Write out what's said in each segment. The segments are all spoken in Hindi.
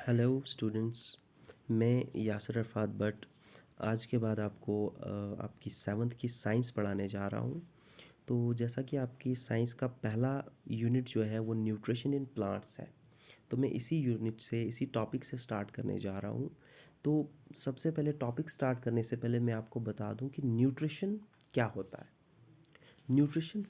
Hello students. मैं यासिर अरफात भट्ट आज के बाद आपको आपकी सेवन्थ की साइंस पढ़ाने जा रहा हूँ। तो जैसा कि आपकी साइंस का पहला यूनिट जो है वो न्यूट्रिशन इन प्लांट्स है, तो मैं इसी यूनिट से इसी टॉपिक से स्टार्ट करने जा रहा हूँ। तो सबसे पहले टॉपिक स्टार्ट करने से पहले मैं आपको बता दूँ कि न्यूट्रिशन क्या होता है। न्यूट्रिशन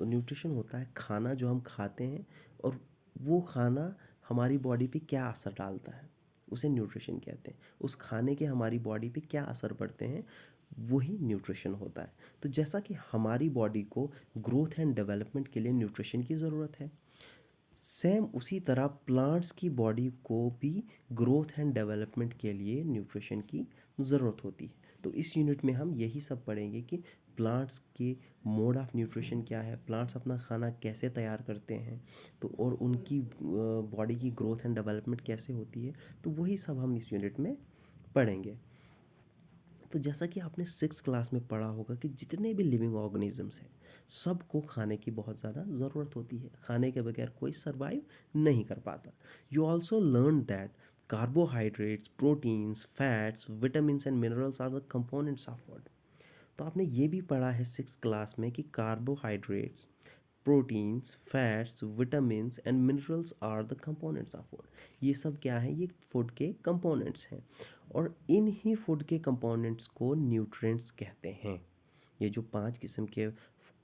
न्यूट्रिशन होता है खाना जो हम खाते हैं, और वो खाना हमारी बॉडी पे क्या असर डालता है, उसे न्यूट्रिशन कहते हैं। उस खाने के हमारी बॉडी पे क्या असर पड़ते हैं, वही न्यूट्रिशन होता है। तो जैसा कि हमारी बॉडी को ग्रोथ एंड डेवलपमेंट के लिए न्यूट्रिशन की ज़रूरत है, सेम उसी तरह प्लांट्स की बॉडी को भी ग्रोथ एंड डेवलपमेंट के लिए न्यूट्रिशन की ज़रूरत होती है। तो इस यूनिट में हम यही सब पढ़ेंगे कि प्लांट्स के मोड ऑफ न्यूट्रिशन क्या है, प्लांट्स अपना खाना कैसे तैयार करते हैं, तो और उनकी बॉडी की ग्रोथ एंड डेवलपमेंट कैसे होती है। तो वही सब हम इस यूनिट में पढ़ेंगे। तो जैसा कि आपने सिक्स क्लास में पढ़ा होगा कि जितने भी लिविंग ऑर्गेनिजम्स हैं, सबको खाने की बहुत ज़्यादा ज़रूरत होती है। खाने के बगैर कोई सर्वाइव नहीं कर पाता। You also learn that carbohydrates, proteins, fats, vitamins and minerals are the components of food. तो आपने ये भी पढ़ा है सिक्स क्लास में कि carbohydrates, proteins, fats, vitamins and minerals are the components of food. ये सब क्या है, ये फूड के कंपोनेंट्स हैं, और इन ही फूड के कंपोनेंट्स को न्यूट्रिएंट्स कहते हैं। ये जो पांच किस्म के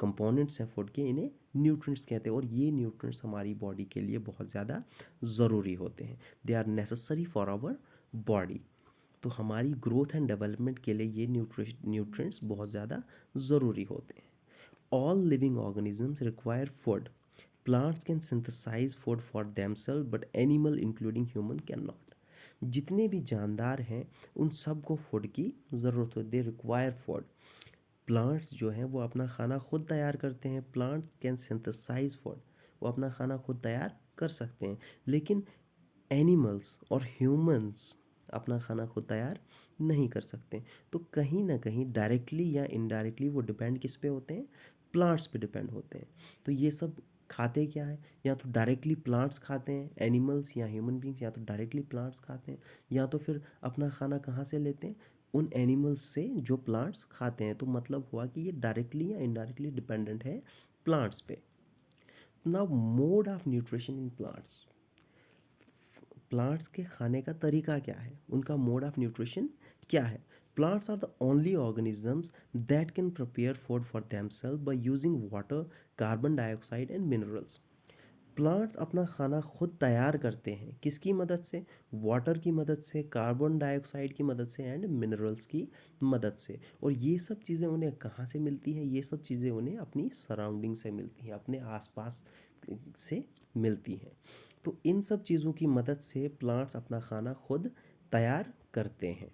कंपोनेंट्स हैं फूड के, इन्हें न्यूट्रिएंट्स कहते हैं, और ये न्यूट्रिएंट्स हमारी बॉडी के लिए बहुत ज़्यादा ज़रूरी होते हैं। They are necessary for our body. तो हमारी ग्रोथ एंड डेवलपमेंट के लिए ये न्यूट्रिएंट्स बहुत ज़्यादा ज़रूरी होते हैं। All living organisms require food. Plants can synthesize food for themselves, but animal including human cannot. जितने भी जानदार हैं उन सब को फूड की ज़रूरत होती है, दे रिक्वायर फूड। प्लांट्स जो हैं वो अपना खाना खुद तैयार करते हैं, प्लांट्स कैन सिंथेसाइज फूड, वो अपना खाना खुद तैयार कर सकते हैं। लेकिन एनिमल्स और ह्यूमंस अपना खाना खुद तैयार नहीं कर सकते। तो कहीं ना कहीं डायरेक्टली या इनडायरेक्टली वो डिपेंड किस पे होते हैं, प्लांट्स पे डिपेंड होते हैं। तो ये सब खाते क्या है, या तो डायरेक्टली प्लांट्स खाते हैं एनिमल्स या ह्यूमन बींग्स, या तो डायरेक्टली प्लांट्स खाते हैं, या तो फिर अपना खाना कहाँ से लेते हैं, उन एनिमल्स से जो प्लांट्स खाते हैं। तो मतलब हुआ कि ये डायरेक्टली या इनडायरेक्टली डिपेंडेंट है प्लांट्स पे। Now mode of nutrition in plants, plants के खाने का तरीका क्या है, उनका मोड ऑफ न्यूट्रिशन क्या है। Plants are the only organisms that can prepare food for themself by using water, carbon dioxide and minerals. Plants अपना खाना खुद तैयार करते हैं, किसकी मदद से, वाटर की मदद से, कार्बन डाइऑक्साइड की मदद से एंड मिनरल्स की मदद से। और ये सब चीज़ें उन्हें कहाँ से मिलती हैं, ये सब चीज़ें उन्हें अपनी सराउंडिंग से मिलती हैं, अपने आसपास से मिलती हैं। तो इन सब चीज़ों की मदद से प्लांट्स अपना खाना खुद तैयार करते हैं।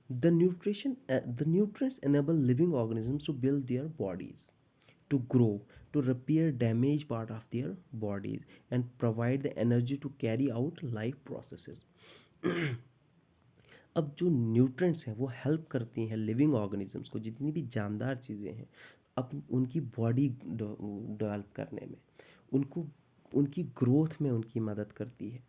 The nutrients enable living organisms to build their bodies, to grow, to repair damaged part of their bodies, and provide the energy to carry out life processes. अब जो न्यूट्रिएंट्स हैं वो हेल्प करती हैं लिविंग ऑर्गेनिजम्स को, जितनी भी जानदार चीज़ें हैं, अब उनकी बॉडी डेवलप करने में, उनको उनकी ग्रोथ में उनकी मदद करती है।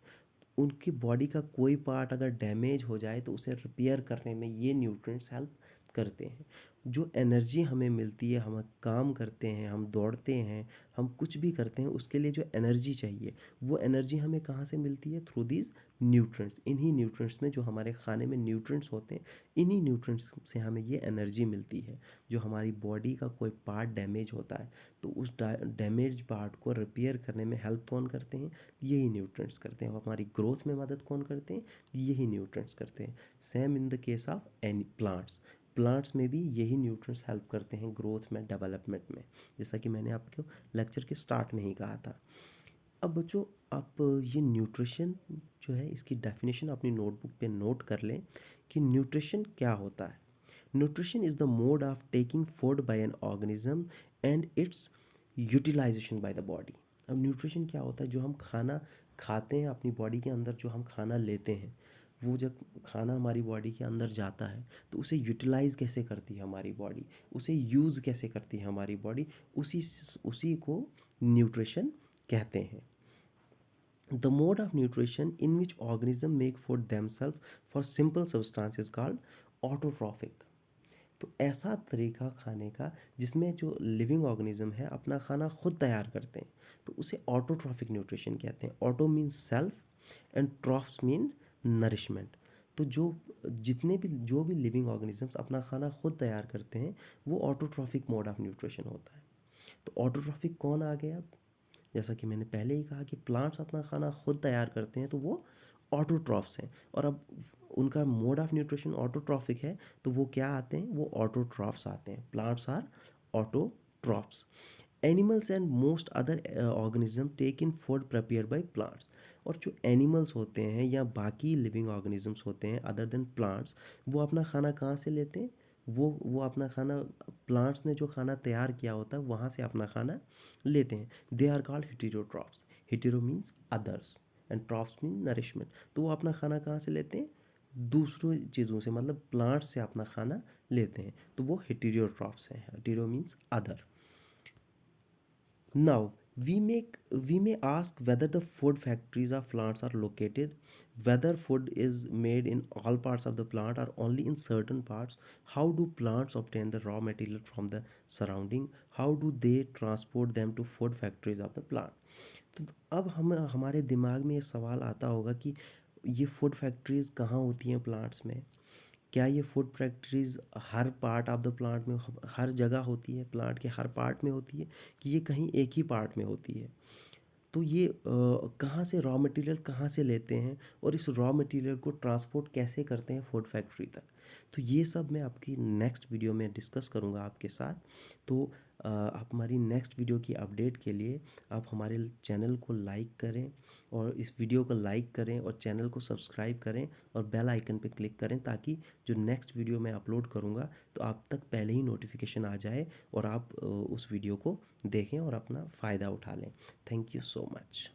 उनकी बॉडी का कोई पार्ट अगर डैमेज हो जाए तो उसे रिपेयर करने में ये न्यूट्रिएंट्स हेल्प करते हैं। जो एनर्जी हमें मिलती है, हम काम करते हैं, हम दौड़ते हैं, हम कुछ भी करते हैं, उसके लिए जो एनर्जी चाहिए, वो एनर्जी हमें कहाँ से मिलती है, थ्रू दीज न्यूट्रिएंट्स। इन्हीं न्यूट्रिएंट्स में, जो हमारे खाने में न्यूट्रिएंट्स होते हैं, इन्हीं न्यूट्रिएंट्स से हमें ये एनर्जी मिलती है। जो हमारी बॉडी का कोई पार्ट डैमेज होता है, तो उस डैमेज पार्ट को रिपेयर करने में हेल्प कौन करते हैं, यही न्यूट्रिएंट्स करते हैं। हमारी ग्रोथ में मदद कौन करते हैं, यही न्यूट्रिएंट्स करते हैं। Same in the case of any plants, plants में भी यही न्यूट्रिएंट्स हेल्प करते हैं ग्रोथ में, डेवलपमेंट में, जैसा कि मैंने आपको लेक्चर के स्टार्ट में ही कहा था। अब बच्चों, आप ये न्यूट्रिशन जो है, इसकी डेफिनेशन अपनी नोटबुक पे नोट कर लें कि न्यूट्रिशन क्या होता है। Nutrition is the mode of taking food by an organism and its utilisation by the body. अब न्यूट्रिशन क्या होता है, जो हम खाना खाते हैं अपनी बॉडी के अंदर, जो हम खाना लेते हैं, वो जब खाना हमारी बॉडी के अंदर जाता है तो उसे यूटिलाइज़ कैसे करती है हमारी बॉडी, उसे यूज़ कैसे करती है हमारी बॉडी, उसी उसी को न्यूट्रिशन कहते हैं। The mode of nutrition in which organism make food themselves for simple substance is called autotrophic. तो ऐसा तरीका खाने का जिसमें जो लिविंग ऑर्गेनिज्म है अपना खाना खुद तैयार करते हैं, तो उसे ऑटोट्रॉफिक न्यूट्रिशन कहते हैं। Auto means self and trophs mean nourishment. तो जो भी लिविंग ऑर्गेनिजम्स अपना खाना खुद तैयार करते हैं वो ऑटोट्रॉफिक मोड ऑफ न्यूट्रिशन होता है। तो ऑटोट्रॉफिक कौन आ गया अब? जैसा कि मैंने पहले ही कहा कि प्लांट्स अपना खाना खुद तैयार करते हैं तो वो ऑटोट्रॉफ्स हैं। और अब उनका मोड ऑफ न्यूट्रिशन ऑटोट्रॉफिक है तो वो क्या आते हैं? वो ऑटोट्रॉफ्स आते हैं। Plants are autotrophs. Animals and most other organism take in food prepare by plants. और जो एनिमल्स होते हैं या बाकी लिविंग ऑर्गेनिजम्स होते हैं अदर देन प्लांट्स, वो अपना खाना कहाँ से लेते हैं? वो अपना खाना प्लांट्स ने जो खाना तैयार किया होता है वहाँ से अपना खाना लेते हैं। They are called heterotrophs. Hetero means others and trophs mean nourishment. तो वो अपना खाना कहाँ से लेते हैं? दूसरों चीज़ों से, मतलब प्लांट्स से अपना खाना लेते हैं, तो वो हेटेरोट्रॉफ्स हैं। Hetero means other. Now, we may ask whether the food factories of plants are located, whether food is made in all parts of the plant or only in certain parts. How do plants obtain the raw material from the surrounding? How do they transport them to food factories of the plant? तो अब हम हमारे दिमाग में ये सवाल आता होगा कि ये फूड फैक्ट्रीज़ कहाँ होती हैं प्लांट्स में? क्या ये food factories her part of the plant में हर जगह होती है, प्लांट के हर पार्ट में होती है, कि ये कहीं एक ही पार्ट में होती है? तो ये कहाँ से रॉ मटेरियल कहाँ से लेते हैं और इस रॉ मटेरियल को ट्रांसपोर्ट कैसे करते हैं फूड फैक्ट्री तक? तो ये सब मैं आपकी नेक्स्ट वीडियो में डिस्कस करूँगा आपके साथ। तो आप हमारी नेक्स्ट वीडियो की अपडेट के लिए आप हमारे चैनल को लाइक करें और इस वीडियो को लाइक करें और चैनल को सब्सक्राइब करें और बेल आइकन पे क्लिक करें, ताकि जो नेक्स्ट वीडियो मैं अपलोड करूँगा तो आप तक पहले ही नोटिफिकेशन आ जाए और आप उस वीडियो को देखें और अपना फ़ायदा उठा लें। Thank you so much.